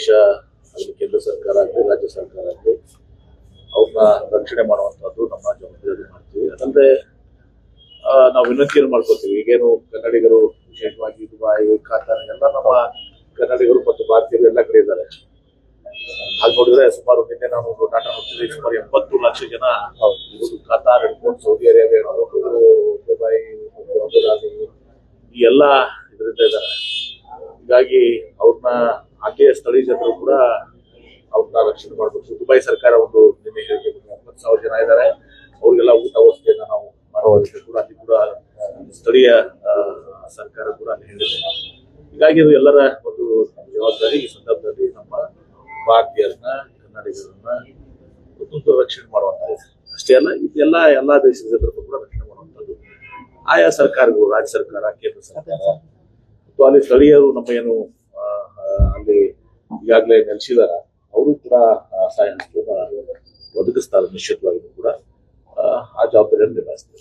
ದೇಶ ಅಲ್ಲಿ ಕೇಂದ್ರ ಸರ್ಕಾರ ಆಗಲಿ ರಾಜ್ಯ ಸರ್ಕಾರ ಆಗಲಿ ಅವ್ರನ್ನ ರಕ್ಷಣೆ ಮಾಡುವಂತಹದ್ದು ನಮ್ಮ ಜವಾಬ್ದಾರಿ ಮಾಡ್ತೀವಿ. ಅದಲ್ಲದೆ ನಾವು ವಿನಂತಿಯನ್ನು ಮಾಡ್ಕೋತೀವಿ. ಈಗೇನು ಕನ್ನಡಿಗರು ವಿಶೇಷವಾಗಿ ದುಬೈ, ಖಾತಾರ್ ಎಲ್ಲ ನಮ್ಮ ಕನ್ನಡಿಗರು ಮತ್ತು ಭಾರತೀಯರು ಎಲ್ಲ ಕಡೆ ಇದ್ದಾರೆ. ಹಾಗೆ ನೋಡಿದ್ರೆ ಸುಮಾರು ನಿನ್ನೆ ನಾನು ಡಾಟಾ ನೋಡ್ತಿದ್ದೆ, ಸುಮಾರು 70 ಲಕ್ಷ ಜನ ಖಾತಾರ್ ಹಿಡ್ಕೊಂಡು ಸೌದಿ ಅರೇಬಿಯಾ ಹಿಡ್ಕೊಂಡು ದುಬೈ ಮತ್ತು ಅಬುದಾಬಿ ಈ ಎಲ್ಲ ಇದರಿಂದ ಇದ್ದಾರೆ. ಹೀಗಾಗಿ ಅವ್ರನ್ನ ಆಕೆಯ ಸ್ಥಳೀಯ ಜನರು ಕೂಡ ಅವ್ರನ್ನ ರಕ್ಷಣೆ ಮಾಡಬೇಕು. ದುಬೈ ಸರ್ಕಾರ ಒಂದು ನಿನ್ನೆ ಹೇಳಿಕೆ 70,000 ಜನ ಇದ್ದಾರೆ, ಅವ್ರಿಗೆಲ್ಲ ಊಟ ವಸತಿಯನ್ನ ನಾವು ಮಾಡುವಂತೆ ಕೂಡ ಅಲ್ಲಿ ಕೂಡ ಸ್ಥಳೀಯ ಸರ್ಕಾರ ಕೂಡ ಅಲ್ಲಿ ಹೇಳಿದೆ. ಹೀಗಾಗಿ ಇದು ಎಲ್ಲರ ಒಂದು ಜವಾಬ್ದಾರಿ. ಈ ಸಂದರ್ಭದಲ್ಲಿ ನಮ್ಮ ಭಾರತೀಯರನ್ನ, ಕನ್ನಡಿಗರನ್ನ ರಕ್ಷಣೆ ಮಾಡುವಂತದ್ದು ಅಷ್ಟೇ ಅಲ್ಲ, ಇದೆಲ್ಲ ಎಲ್ಲಾ ದೇಶದ ಜನರನ್ನು ಕೂಡ ರಕ್ಷಣೆ ಮಾಡುವಂತದ್ದು ಆಯಾ ಸರ್ಕಾರಗಳು, ರಾಜ್ಯ ಸರ್ಕಾರ, ಕೇಂದ್ರ ಸರ್ಕಾರ ಮತ್ತು ಅಲ್ಲಿ ಸ್ಥಳೀಯರು ನಮ್ಮ ಏನು ಅಲ್ಲಿ ಈಗಾಗಲೇ ನೆಲೆಸಿದಾರ ಅವರು ಕೂಡ ಸಹಾಯ ಒದಗಿಸ್ತಾರೆ. ನಿಶ್ಚಿತವಾಗಿ ಕೂಡ ಆ ಜವಾಬ್ದಾರಿಯನ್ನು ನಿಭಾಯಿಸ್ತಾರೆ.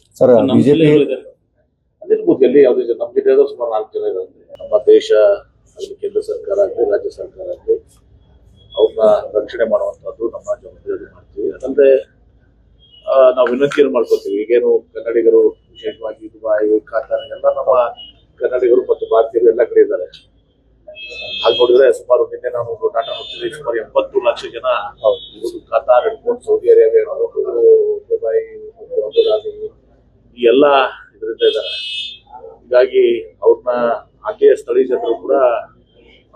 ಅದಿರ್ಬೋದು, ಎಲ್ಲಿ ಯಾವುದೇ ನಮ್ಗೆ ಸುಮಾರು 4 ಜನ ಇದ್ದಾರೆ. ನಮ್ಮ ದೇಶ ಅಲ್ಲಿ ಕೇಂದ್ರ ಸರ್ಕಾರ ಆಗಲಿ ರಾಜ್ಯ ಸರ್ಕಾರ ಆಗಲಿ ಅವ್ರನ್ನ ರಕ್ಷಣೆ ಮಾಡುವಂತಹದ್ದು ನಮ್ಮ ಜವಾಬ್ದಾರಿ ಮಾಡ್ತೀವಿ. ಅದಲ್ಲದೆ ನಾವು ವಿನಂತಿಯನ್ನು ಮಾಡ್ಕೋತೀವಿ. ಈಗೇನು ಕನ್ನಡಿಗರು ವಿಶೇಷವಾಗಿ ದುಬೈ, ಖಾತಾರ್ ಎಲ್ಲ ನಮ್ಮ ಕನ್ನಡಿಗರು ಮತ್ತು ಭಾರತೀಯರು ಎಲ್ಲ ಕಡೆ ಇದ್ದಾರೆ. ಹಾಗೆ ನೋಡಿದ್ರೆ ಸುಮಾರು ನಿನ್ನೆ ನಾನು ಡಾಟಾ ನೋಡ್ತಿದ್ದೆ, ಸುಮಾರು 70 ಲಕ್ಷ ಜನ ಖಾತಾರ್ ಹಿಡ್ಕೊಂಡು ಸೌದಿ ಅರೇಬಿಯಾ ಹಿಡ್ಕೊಂಡು ದುಬೈ ಮತ್ತು ಅಬುದಾಬಿ ಈ ಎಲ್ಲ ಇದರಿಂದ ಇದ್ದಾರೆ. ಹೀಗಾಗಿ ಅವ್ರನ್ನ ಆಕೆಯ ಸ್ಥಳೀಯ ಜನರು ಕೂಡ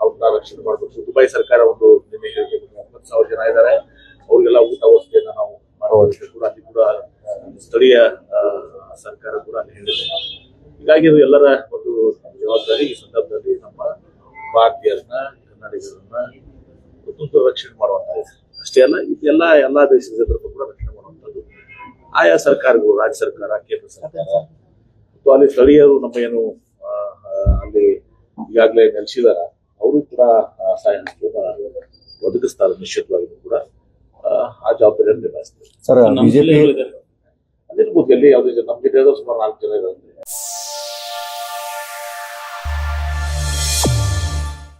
ಅವ್ರನ್ನ ರಕ್ಷಣೆ ಮಾಡಬೇಕು. ದುಬೈ ಸರ್ಕಾರ ಒಂದು ನಿನ್ನೆ ಹೇಳಿಕೆ 70,000 ಜನ ಇದ್ದಾರೆ, ಅವ್ರಿಗೆಲ್ಲ ಊಟ ವಸತಿಯನ್ನ ನಾವು ಮಾಡುವಂತೆ ಕೂಡ ಅಲ್ಲಿ ಕೂಡ ಸ್ಥಳೀಯ ಸರ್ಕಾರ ಕೂಡ ಅಲ್ಲಿ ಹೇಳಿದೆ. ಹೀಗಾಗಿ ಇದು ಎಲ್ಲರ ಒಂದು ಜವಾಬ್ದಾರಿ. ಈ ಸಂದರ್ಭದಲ್ಲಿ ನಮ್ಮ ಭಾರತೀಯರನ್ನ, ಕನ್ನಡಿಗರನ್ನ ರಕ್ಷಣೆ ಮಾಡುವಂತದ್ದು ಅಷ್ಟೇ ಅಲ್ಲ, ಇದೆಲ್ಲ ಎಲ್ಲಾ ದೇಶದ ಜನರನ್ನು ಕೂಡ ರಕ್ಷಣೆ ಮಾಡುವಂತದ್ದು ಆಯಾ ಸರ್ಕಾರಗಳು, ರಾಜ್ಯ ಸರ್ಕಾರ, ಕೇಂದ್ರ ಸರ್ಕಾರ ಮತ್ತು ಅಲ್ಲಿ ಸ್ಥಳೀಯರು ನಮ್ಮ ಏನು ಅಲ್ಲಿ ಈಗಾಗಲೇ ನೆಲೆಸಿದಾರ ಅವರು ಕೂಡ ಸಹಾಯ ಒದಗಿಸ್ತಾರೆ. ನಿಶ್ಚಿತವಾಗಿ ಕೂಡ ಆ ಜವಾಬ್ದಾರಿಯನ್ನು ನಿಭಾಯಿಸ್ತಾರೆ. ಅದಿರ್ಬೋದು, ಎಲ್ಲಿ ಯಾವುದೇ ನಮ್ಗೆ ಸುಮಾರು 4 ಜನ ಇದ್ದಾರೆ.